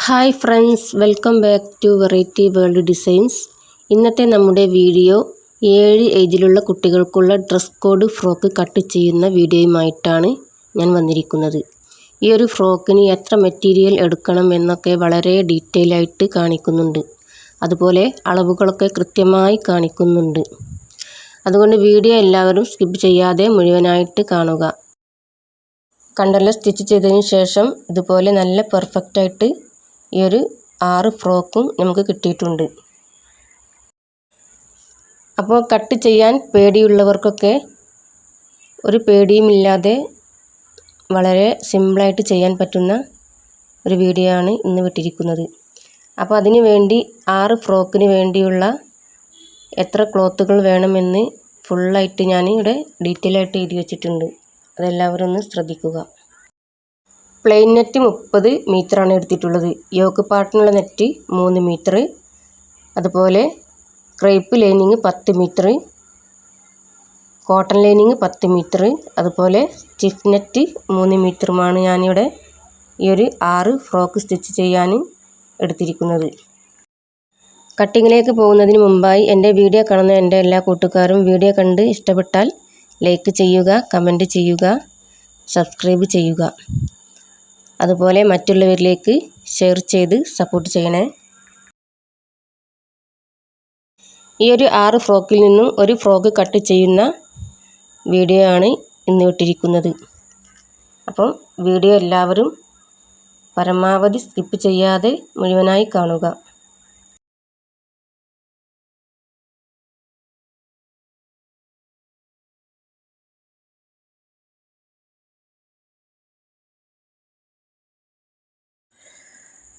Hi friends, welcome back to variety world designs. ഇന്നത്തെ നമ്മുടെ video 7 ഏജിലുള്ള കുട്ടികൾക്കുള്ള ഡ്രസ് കോഡ് ഫ്രോക്ക് കട്ട് ചെയ്യുന്ന വീഡിയോയുമായിട്ടാണ് ഞാൻ വന്നിരിക്കുന്നത്. ഈ ഒരു ഫ്രോക്കിന് എത്ര മെറ്റീരിയൽ എടുക്കണം എന്നൊക്കെ വളരെ ഡീറ്റെയിൽ ആയിട്ട് കാണിക്കുന്നുണ്ട്. അതുപോലെ അളവുകളൊക്കെ കൃത്യമായി കാണിക്കുന്നുണ്ട്. അതുകൊണ്ട് വീഡിയോ എല്ലാവരും സ്കിപ്പ് ചെയ്യാതെ മുഴുവനായിട്ട് കാണുക. കണ്ടല്ലോ, സ്റ്റിച്ച് ചെയ്തതിന് ശേഷം ഇതുപോലെ നല്ല പെർഫെക്റ്റായിട്ട് ഈ ഒരു 6 ഫ്രോക്കും നമുക്ക് കിട്ടിയിട്ടുണ്ട്. അപ്പോൾ കട്ട് ചെയ്യാൻ പേടിയുള്ളവർക്കൊക്കെ ഒരു പേടിയുമില്ലാതെ വളരെ സിമ്പിളായിട്ട് ചെയ്യാൻ പറ്റുന്ന ഒരു വീഡിയോ ആണ് ഇന്ന് വിട്ടിരിക്കുന്നത്. അപ്പോൾ അതിന് വേണ്ടി 6 ഫ്രോക്കിന് വേണ്ടിയുള്ള എത്ര ക്ലോത്തുകൾ വേണമെന്ന് ഫുള്ളായിട്ട് ഞാൻ ഇവിടെ ഡീറ്റെയിൽ ആയിട്ട് എഴുതി വെച്ചിട്ടുണ്ട്. അതെല്ലാവരും ഒന്ന് ശ്രദ്ധിക്കുക. പ്ലെയിൻ നെറ്റ് 30 മീറ്ററാണ് എടുത്തിട്ടുള്ളത്. യോക്ക് പാർട്ടിനുള്ള നെറ്റ് 3 മീറ്റർ, അതുപോലെ crepe lining 10 metre, cotton lining 10 metre, അതുപോലെ സ്റ്റിഫ് നെറ്റ് 3 മീറ്ററുമാണ് ഞാനിവിടെ ഈ ഒരു 6 ഫ്രോക്ക് സ്റ്റിച്ച് ചെയ്യാൻ എടുത്തിരിക്കുന്നത്. കട്ടിങ്ങിലേക്ക് പോകുന്നതിന് മുമ്പായി എൻ്റെ വീഡിയോ കാണുന്ന എൻ്റെ എല്ലാ കൂട്ടുകാരും വീഡിയോ കണ്ട് ഇഷ്ടപ്പെട്ടാൽ ലൈക്ക് ചെയ്യുക, കമൻറ്റ് ചെയ്യുക, സബ്സ്ക്രൈബ് ചെയ്യുക. അതുപോലെ മറ്റുള്ളവരിലേക്ക് ഷെയർ ചെയ്ത് സപ്പോർട്ട് ചെയ്യണേ. ഈ ഒരു 6 ഫ്രോക്കിൽ നിന്നും ഒരു ഫ്രോക്ക് കട്ട് ചെയ്യുന്ന വീഡിയോ ആണ് ഇന്ന് വിട്ടിരിക്കുന്നത്. അപ്പം വീഡിയോ എല്ലാവരും പരമാവധി സ്കിപ്പ് ചെയ്യാതെ മുഴുവനായി കാണുക.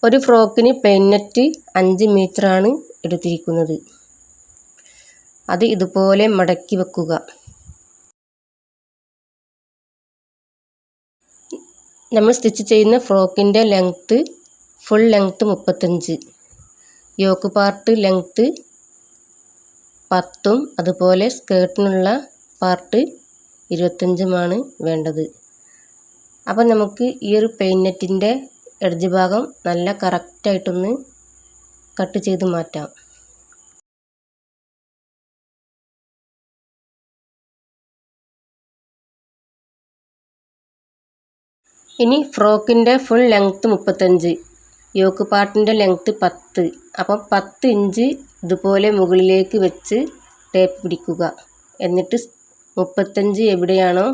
ഒരു ഫ്രോക്കിന് പ്ലെയിൻ നെറ്റ് 5 മീറ്ററാണ് എടുത്തിരിക്കുന്നത്. അത് ഇതുപോലെ മടക്കി വെക്കുക. നമ്മൾ സ്റ്റിച്ച് ചെയ്യുന്ന ഫ്രോക്കിൻ്റെ length full length 35, yoke part length 10, അതുപോലെ സ്കേർട്ടിനുള്ള പാർട്ട് 25 വേണ്ടത്. അപ്പം നമുക്ക് ഈ ഒരു പ്ലെയിൻ നെറ്റിൻ്റെ എഡ്ജ് ഭാഗം നല്ല കറക്റ്റായിട്ടൊന്ന് കട്ട് ചെയ്ത് മാറ്റാം. ഇനി ഫ്രോക്കിൻ്റെ ഫുൾ ലെങ്ത്ത് 35, യോക്ക് പാർട്ടിൻ്റെ ലെങ്ത്ത് 10. അപ്പം 10 ഇഞ്ച് ഇതുപോലെ മുകളിലേക്ക് വെച്ച് ടേപ്പ് പിടിക്കുക. എന്നിട്ട് 35 എവിടെയാണോ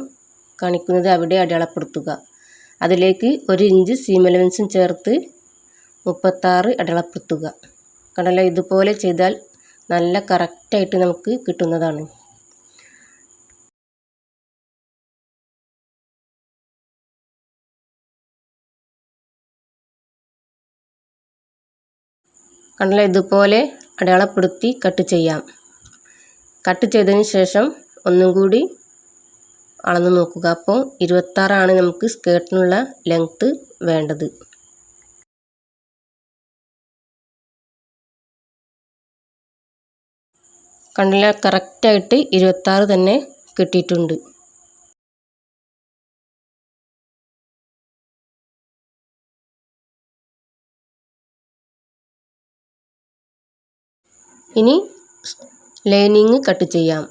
കാണിക്കുന്നത് അവിടെ അടയാളപ്പെടുത്തുക. അതിലേക്ക് 1 ഇഞ്ച് സീം അലവൻസും ചേർത്ത് 36 അടയാളപ്പെടുത്തുക. കണ്ടല്ലോ, ഇതുപോലെ ചെയ്താൽ നല്ല കറക്റ്റായിട്ട് നമുക്ക് കിട്ടുന്നതാണ്. കണ്ടല്ലോ, ഇതുപോലെ അടയാളപ്പെടുത്തി കട്ട് ചെയ്യാം. കട്ട് ചെയ്തതിന് ശേഷം ഒന്നും കൂടി അളന്ന് നോക്കുക. അപ്പോൾ 26 നമുക്ക് സ്കേർട്ടിനുള്ള ലെങ്ത്ത് വേണ്ടത്. കണ്ടില്ല, കറക്റ്റായിട്ട് 26 തന്നെ കിട്ടിയിട്ടുണ്ട്. ഇനി ലൈനിങ് കട്ട് ചെയ്യാം.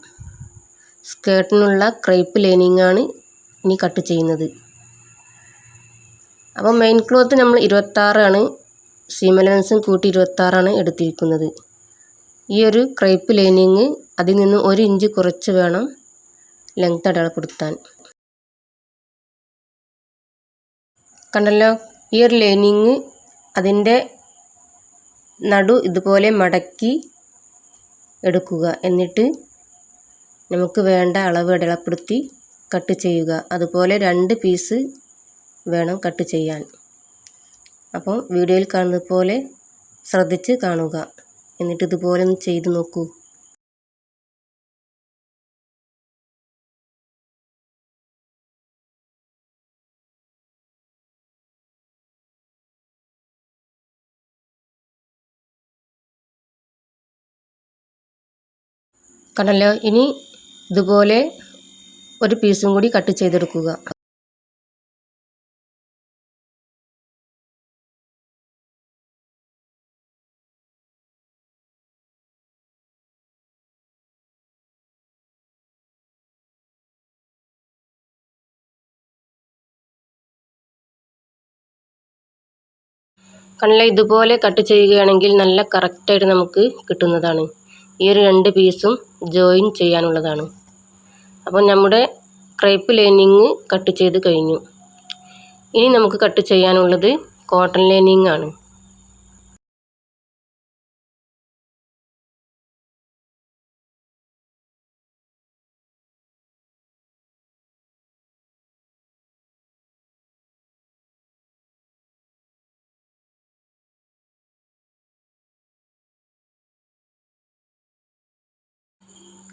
സ്കേർട്ടിനുള്ള ക്രേപ്പ് ലൈനിങ് ആണ് ഇനി കട്ട് ചെയ്യുന്നത്. അപ്പോൾ മെയിൻ ക്ലോത്ത് നമ്മൾ 26, സീം അലവൻസും കൂട്ടി 26 എടുത്തിരിക്കുന്നത്. ഈ ഒരു ക്രേപ്പ് ലൈനിങ് അതിൽ നിന്ന് 1 ഇഞ്ച് കുറച്ച് വേണം ലെങ്ത്ത് അടയാളപ്പെടുത്താൻ. കണ്ടല്ലോ, ഈ ഒരു ലൈനിങ് അതിൻ്റെ നടു ഇതുപോലെ മടക്കി എടുക്കുക. എന്നിട്ട് നമുക്ക് വേണ്ട അളവ് അടയാളപ്പെടുത്തി കട്ട് ചെയ്യുക. അതുപോലെ 2 പീസ് വേണം കട്ട് ചെയ്യാൻ. അപ്പോൾ വീഡിയോയിൽ കാണുന്നത് പോലെ ശ്രദ്ധിച്ച് കാണുക. എന്നിട്ട് ഇതുപോലെ ഒന്ന് ചെയ്ത് നോക്കൂ. കണ്ടല്ലോ, ഇനി ഇതുപോലെ 1 പീസും കൂടി കട്ട് ചെയ്തെടുക്കുക. കണ്ടില്ലേ, ഇതുപോലെ കട്ട് ചെയ്യുകയാണെങ്കിൽ നല്ല കറക്റ്റായിട്ട് നമുക്ക് കിട്ടുന്നതാണ്. ഈ ഒരു 2 പീസും ജോയിൻ ചെയ്യാനുള്ളതാണ്. അപ്പോൾ നമ്മുടെ ക്രേപ്പ് ലൈനിങ് കട്ട് ചെയ്ത് കഴിഞ്ഞു. ഇനി നമുക്ക് കട്ട് ചെയ്യാനുള്ളത് കോട്ടൺ ലൈനിങ് ആണ്.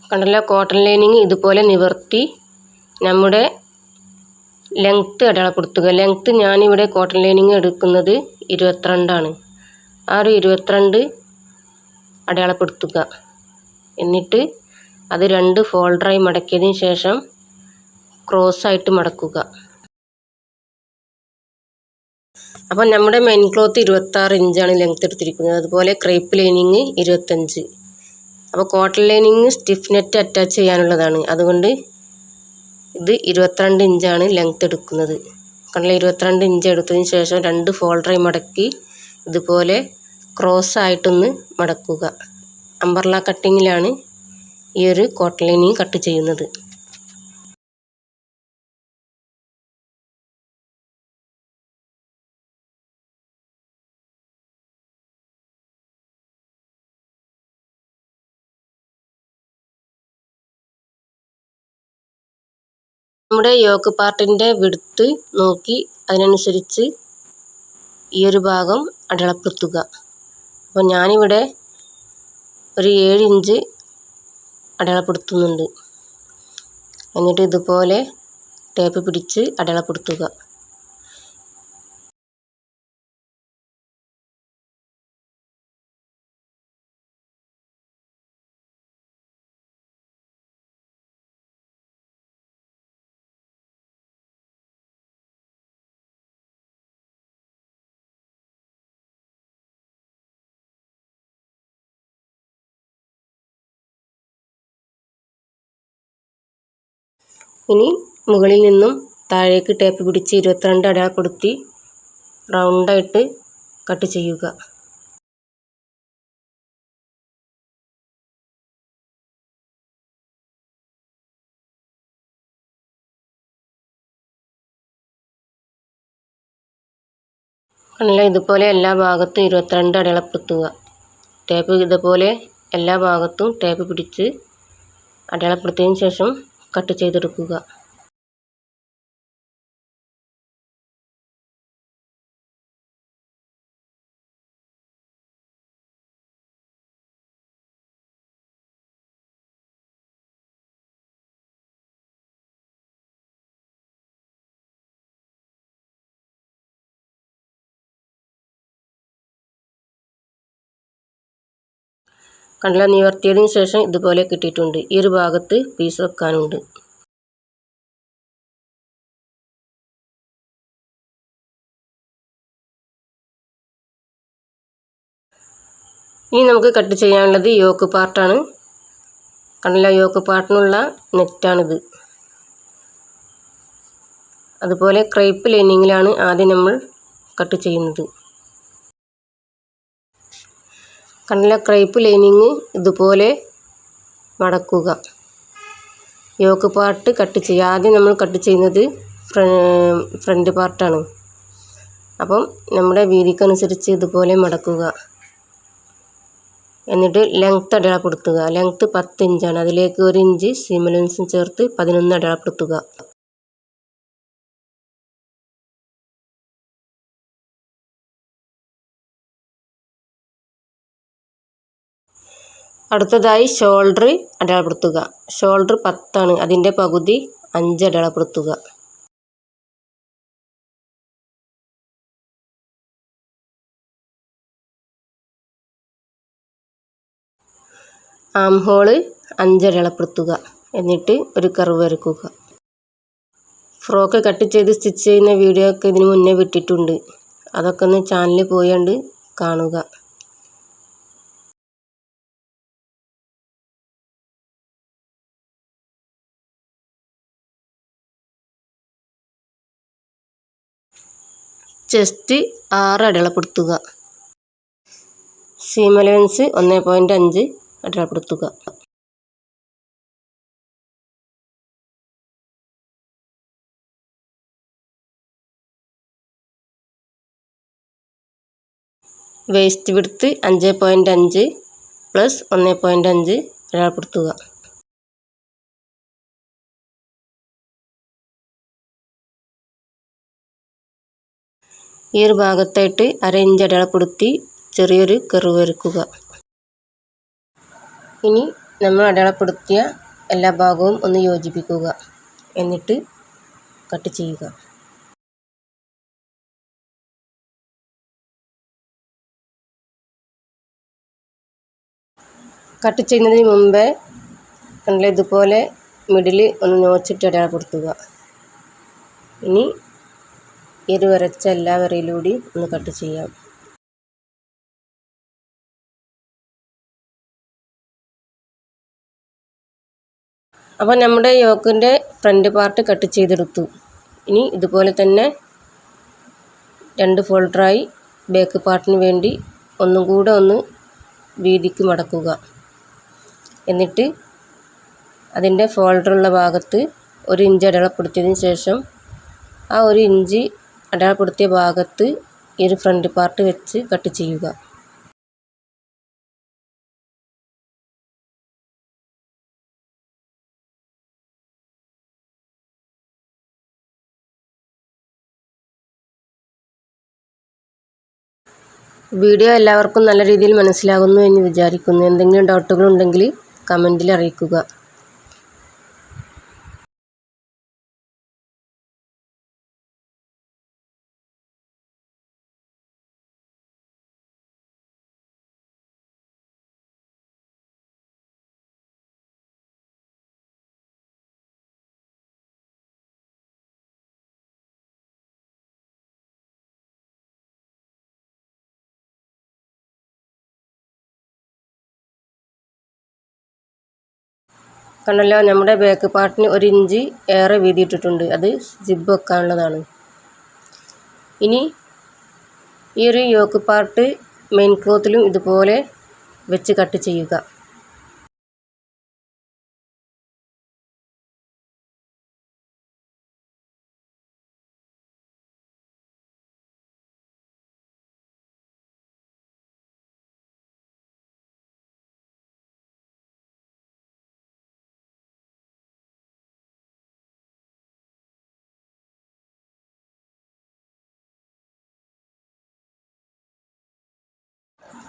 കണ്ടല്ലോ, കോട്ടൺ ലൈനിങ് ഇതുപോലെ നിവർത്തി നമ്മുടെ ലെങ്ത്ത് അടയാളപ്പെടുത്തുക. ലെങ്ത്ത് ഞാനിവിടെ കോട്ടൺ ലൈനിങ് എടുക്കുന്നത് 22 ആണ്. ആ ഒരു 22 അടയാളപ്പെടുത്തുക. എന്നിട്ട് അത് 2 ഫോൾഡറായി മടക്കിയതിന് ശേഷം ക്രോസായിട്ട് മടക്കുക. അപ്പോൾ നമ്മുടെ മെയിൻ ക്ലോത്ത് 26 ഇഞ്ചാണ് ലെങ്ത്ത് എടുത്തിരിക്കുന്നത്. അതുപോലെ ക്രേപ്പ് ലൈനിങ് 25. അപ്പോൾ cotton lining stiff net attach ചെയ്യാനുള്ളതാണ്. അതുകൊണ്ട് ഇത് 22 ഇഞ്ചാണ് ലെങ്ത്ത് എടുക്കുന്നത്. കണ്ടില്ലേ, 22 ഇഞ്ച് എടുത്തതിന് ശേഷം 2 ഫോൾഡറായി മടക്കി ഇതുപോലെ ക്രോസ് ആയിട്ടൊന്ന് മടക്കുക. അംബർല കട്ടിങ്ങിലാണ് ഈ ഒരു കോട്ടൺ ലൈനിങ് കട്ട് ചെയ്യുന്നത്. നമ്മുടെ യോക്ക് പാർട്ടിൻ്റെ വിഡ്ത്ത് നോക്കി അതിനനുസരിച്ച് ഈ ഒരു ഭാഗം അടയാളപ്പെടുത്തുക. അപ്പോൾ ഞാനിവിടെ ഒരു 7 ഇഞ്ച് അടയാളപ്പെടുത്തുന്നുണ്ട്. എന്നിട്ട് ഇതുപോലെ ടേപ്പ് പിടിച്ച് അടയാളപ്പെടുത്തുക. ഇനി മുകളിൽ നിന്നും താഴേക്ക് ടേപ്പ് പിടിച്ച് 22 അടയാളപ്പെടുത്തി റൗണ്ടായിട്ട് കട്ട് ചെയ്യുക. കണ്ടില്ലേ, ഇതുപോലെ എല്ലാ ഭാഗത്തും 22 അടയാളപ്പെടുത്തുക. ടേപ്പ് ഇതുപോലെ എല്ലാ ഭാഗത്തും ടേപ്പ് പിടിച്ച് അടയാളപ്പെടുത്തിയതിന് ശേഷം കട്ട് ചെയ്തെടുക്കുക. കണ്ടില്ല, നിവർത്തിയതിന് ശേഷം ഇതുപോലെ കിട്ടിയിട്ടുണ്ട്. ഈ ഒരു ഭാഗത്ത് പീസ് വെക്കാനുണ്ട്. ഇനി നമുക്ക് കട്ട് ചെയ്യാനുള്ളത് യോക്ക് പാർട്ടാണ്. കണ്ടില്ല, യോക്ക് പാർട്ടിനുള്ള നെറ്റാണിത്. അതുപോലെ ക്രേപ്പ് ലൈനിങ്ങിലാണ് ആദ്യം നമ്മൾ കട്ട് ചെയ്യുന്നത്. കണ്ടില്ല, ക്രേപ്പ് ലൈനിങ് ഇതുപോലെ മടക്കുക. യോക്ക് പാർട്ട് കട്ട് ചെയ്യുക. ആദ്യം നമ്മൾ കട്ട് ചെയ്യുന്നത് ഫ്രണ്ട് പാർട്ടാണ്. അപ്പം നമ്മുടെ വീതിക്കനുസരിച്ച് ഇതുപോലെ മടക്കുക. എന്നിട്ട് ലെങ്ത്ത് അടയാളപ്പെടുത്തുക. ലെങ്ത്ത് 10 ഇഞ്ചാണ്. അതിലേക്ക് 1 ഇഞ്ച് സീം അലവൻസും ചേർത്ത് 11 അടയാളപ്പെടുത്തുക. അടുത്തതായി ഷോൾഡർ അടയാളപ്പെടുത്തുക. ഷോൾഡർ 10 ആണ്. അതിൻ്റെ പകുതി 5 അടയാളപ്പെടുത്തുക. ആം ഹോള് 5 അടയാളപ്പെടുത്തുക. എന്നിട്ട് ഒരു കർവ് വരയ്ക്കുക. ഫ്രോക്ക് കട്ട് ചെയ്ത് സ്റ്റിച്ച് ചെയ്യുന്ന വീഡിയോ ഒക്കെ ഇതിന് മുന്നേ വിട്ടിട്ടുണ്ട്. അതൊക്കെ ഒന്ന് ചാനലിൽ പോയാണ്ട് കാണുക. ചെസ്റ്റ് 6 അടയാളപ്പെടുത്തുക. സീം അലവൻസ് 1.5 അടയാളപ്പെടുത്തുക. വേസ്റ്റ് വിഡ്ത്ത് 5.5 പ്ലസ് 1.5 അടയാളപ്പെടുത്തുക. ഈ ഒരു ഭാഗത്തായിട്ട് 1/2 ഇഞ്ച് അടയാളപ്പെടുത്തി ചെറിയൊരു കർവ് വരയ്ക്കുക. ഇനി നമ്മൾ അടയാളപ്പെടുത്തിയ എല്ലാ ഭാഗവും ഒന്ന് യോജിപ്പിക്കുക. എന്നിട്ട് കട്ട് ചെയ്യുക. കട്ട് ചെയ്യുന്നതിന് മുമ്പേ കണ്ടില്ലേ, ഇതുപോലെ മിഡിൽ ഒന്ന് നോച്ചിട്ട് അടയാളപ്പെടുത്തുക. ഇനി ഈ ഒരു വരച്ച എല്ലാ വരയിലൂടെയും ഒന്ന് കട്ട് ചെയ്യാം. അപ്പോൾ നമ്മുടെ യോക്കിൻ്റെ ഫ്രണ്ട് പാർട്ട് കട്ട് ചെയ്തെടുത്തു. ഇനി ഇതുപോലെ തന്നെ 2 ഫോൾഡറായി ബാക്ക് പാർട്ടിന് വേണ്ടി ഒന്നും കൂടെ ഒന്ന് വീതിക്ക് മടക്കുക. എന്നിട്ട് അതിൻ്റെ ഫോൾഡറുള്ള ഭാഗത്ത് 1 ഇഞ്ച് അടയാളപ്പെടുത്തിയതിന് ശേഷം ആ 1 ഇഞ്ച് അടയാളപ്പെടുത്തിയ ഭാഗത്ത് ഈ ഒരു ഫ്രണ്ട് പാർട്ട് വെച്ച് കട്ട് ചെയ്യുക. വീഡിയോ എല്ലാവർക്കും നല്ല രീതിയിൽ മനസ്സിലാകുന്നു എന്ന് വിചാരിക്കുന്നു. എന്തെങ്കിലും ഡൗട്ടുകൾ ഉണ്ടെങ്കിൽ കമൻറ്റിൽ അറിയിക്കുക. കണ്ടല്ലോ, നമ്മുടെ ബാക്ക് പാർട്ടിന് 1 ഇഞ്ച് ഏറെ വീതിയിട്ടിട്ടുണ്ട്. അത് സിബ് വെക്കാനുള്ളതാണ്. ഇനി ഈ ഒരു യോക്ക് പാർട്ട് മെയിൻ ക്ലോത്തിലും ഇതുപോലെ വെച്ച് കട്ട് ചെയ്യുക.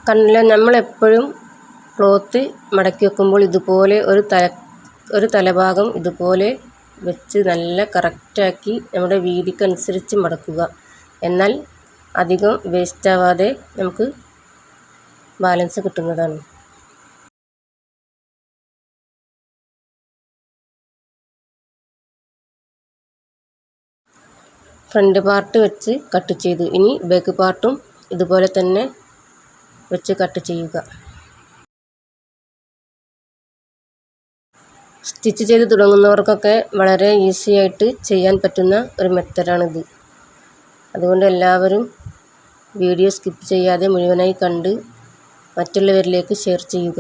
കണ്ടില്ല, നമ്മളെപ്പോഴും ക്ലോത്ത് മടക്കി വെക്കുമ്പോൾ ഇതുപോലെ ഒരു തലഭാഗം ഇതുപോലെ വെച്ച് നല്ല കറക്റ്റാക്കി നമ്മുടെ വീതിക്കനുസരിച്ച് മടക്കുക. എന്നാൽ അധികം വേസ്റ്റ് ആവാതെ നമുക്ക് ബാലൻസ് കിട്ടുന്നതാണ്. ഫ്രണ്ട് പാർട്ട് വെച്ച് കട്ട് ചെയ്തു. ഇനി ബാക്ക് പാർട്ടും ഇതുപോലെ തന്നെ വെച്ച് കട്ട് ചെയ്യുക. സ്റ്റിച്ച് ചെയ്ത് തുടങ്ങുന്നവർക്കൊക്കെ വളരെ ഈസി ആയിട്ട് ചെയ്യാൻ പറ്റുന്ന ഒരു മെത്തഡാണിത്. അതുകൊണ്ട് എല്ലാവരും വീഡിയോ സ്കിപ്പ് ചെയ്യാതെ മുഴുവനായി കണ്ട് മറ്റുള്ളവരിലേക്ക് ഷെയർ ചെയ്യുക.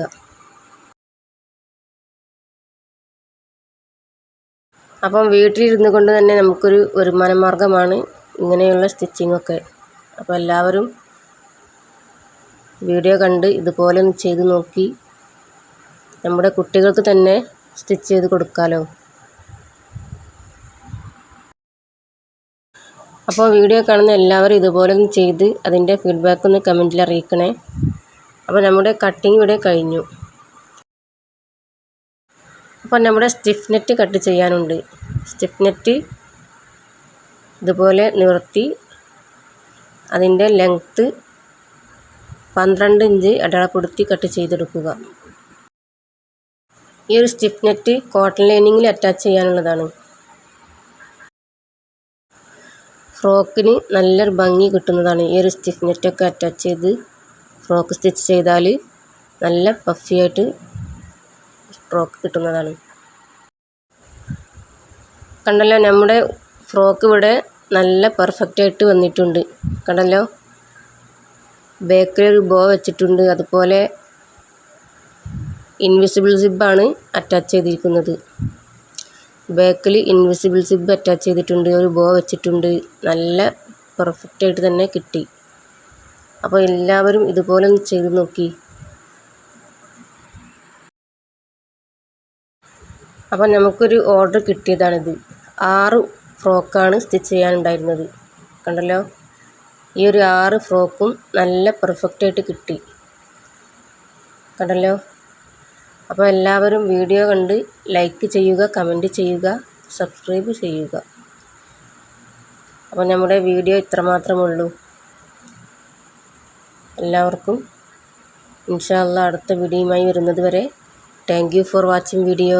അപ്പം വീട്ടിലിരുന്നു കൊണ്ട് തന്നെ നമുക്കൊരു വരുമാന മാർഗമാണ് ഇങ്ങനെയുള്ള സ്റ്റിച്ചിങ്ങൊക്കെ. അപ്പോൾ എല്ലാവരും വീഡിയോ കണ്ട് ഇതുപോലെ ഒന്ന് ചെയ്ത് നോക്കി നമ്മുടെ കുട്ടികൾക്ക് തന്നെ സ്റ്റിച്ച് ചെയ്ത് കൊടുക്കാമല്ലോ. അപ്പോൾ വീഡിയോ കാണുന്ന എല്ലാവരും ഇതുപോലെ ഒന്ന് ചെയ്ത് അതിൻ്റെ ഫീഡ്ബാക്ക് ഒന്ന് കമൻറ്റിൽ അറിയിക്കണേ. അപ്പോൾ നമ്മുടെ കട്ടിങ് ഇവിടെ കഴിഞ്ഞു. അപ്പോൾ നമ്മുടെ സ്റ്റിഫ് നെറ്റ് കട്ട് ചെയ്യാനുണ്ട്. സ്റ്റിഫ് നെറ്റ് ഇതുപോലെ നിവർത്തി അതിൻ്റെ ലെങ്ത്ത് 12 ഇഞ്ച് അടയാളപ്പെടുത്തി കട്ട് ചെയ്തെടുക്കുക. ഈ ഒരു സ്റ്റിഫ് നെറ്റ് കോട്ടൺ ലൈനിങ്ങിൽ അറ്റാച്ച് ചെയ്യാനുള്ളതാണ്. ഫ്രോക്കിന് നല്ലൊരു ഭംഗി കിട്ടുന്നതാണ്. ഈ ഒരു സ്റ്റിഫ് നെറ്റൊക്കെ അറ്റാച്ച് ചെയ്ത് ഫ്രോക്ക് സ്റ്റിച്ച് ചെയ്താൽ നല്ല പഫിയായിട്ട് ഫ്രോക്ക് കിട്ടുന്നതാണ്. കണ്ടല്ലോ, നമ്മുടെ ഫ്രോക്ക് ഇവിടെ നല്ല പെർഫെക്റ്റായിട്ട് വന്നിട്ടുണ്ട്. കണ്ടല്ലോ, ബാക്കിൽ ഒരു ബോ വെച്ചിട്ടുണ്ട്. അതുപോലെ ഇൻവിസിബിൾ സിബ്ബാണ് അറ്റാച്ച് ചെയ്തിരിക്കുന്നത്. ബാക്കിൽ ഇൻവിസിബിൾ സിബ്ബ് അറ്റാച്ച് ചെയ്തിട്ടുണ്ട്. ഒരു ബോ വെച്ചിട്ടുണ്ട്. നല്ല പെർഫെക്റ്റായിട്ട് തന്നെ കിട്ടി. അപ്പോൾ എല്ലാവരും ഇതുപോലെ ഒന്ന് ചെയ്ത് നോക്കി. അപ്പോൾ നമുക്കൊരു ഓർഡർ കിട്ടിയതാണിത്. 6 ഫ്രോക്കാണ് സ്റ്റിച്ച് ചെയ്യാനുണ്ടായിരുന്നത്. കണ്ടല്ലോ, ഈ ഒരു 6 ഫ്രോക്കും നല്ല പെർഫെക്റ്റായിട്ട് കിട്ടി. കണ്ടല്ലോ. അപ്പോൾ എല്ലാവരും വീഡിയോ കണ്ട് ലൈക്ക് ചെയ്യുക, കമൻറ്റ് ചെയ്യുക, സബ്സ്ക്രൈബ് ചെയ്യുക. അപ്പോൾ നമ്മുടെ വീഡിയോ ഇത്രമാത്രമുള്ളൂ. എല്ലാവർക്കും ഇൻഷാ അല്ലാഹ് അടുത്ത വീഡിയോയുമായി വരുന്നത് വരെ thank you for watching video.